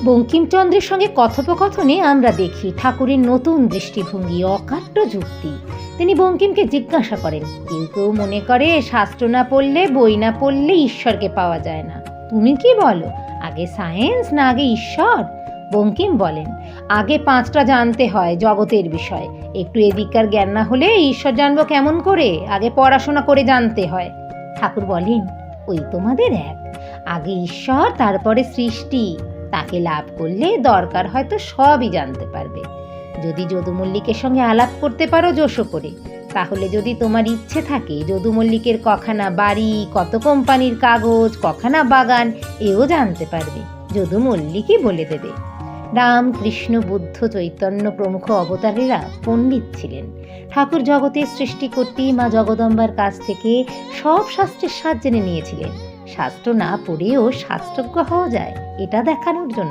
বঙ্কিমচন্দ্রের সঙ্গে কথোপকথনে আমরা দেখি ঠাকুরের নতুন দৃষ্টিভঙ্গি, অকাট্য যুক্তি। তিনি বঙ্কিমকে জিজ্ঞাসা করেন, কেউ কেউ মনে করে শাস্ত্র না পড়লে, বই না পড়লে ঈশ্বরকে পাওয়া যায় না। তুমি কি বলো, আগে সায়েন্স না আগে ঈশ্বর? বঙ্কিম বলেন, আগে পাঁচটা জানতে হয় জগতের বিষয়। একটু এদিককার জ্ঞান না হলে ঈশ্বর জানবো কেমন করে? আগে পড়াশোনা করে জানতে হয়। ঠাকুর বলেন, ওই তোমাদের এক, আগে ঈশ্বর তারপরে সৃষ্টি। তাকে লাভ করলে দরকার হয়তো সবই জানতে পারবে। যদি যদু মল্লিকের সঙ্গে আলাপ করতে পারো জোশো করে, তাহলে যদি তোমার ইচ্ছে থাকে যদু মল্লিকের কখানা বাড়ি, কত কোম্পানির কাগজ, কখানা বাগান, এও জানতে পারবে। যদু মল্লিকই বলে দেবে। রাম, কৃষ্ণ, বুদ্ধ, চৈতন্য প্রমুখ অবতারেরা পণ্ডিত ছিলেন। ঠাকুর জগতের সৃষ্টি করতেই মা জগদম্বার কাছ থেকে সব শাস্ত্রের স্বাদ জেনে নিয়েছিলেন। শাস্ত্র না পড়েও শাস্ত্রজ্ঞ হওয়া যায়, এটা দেখানোর জন্য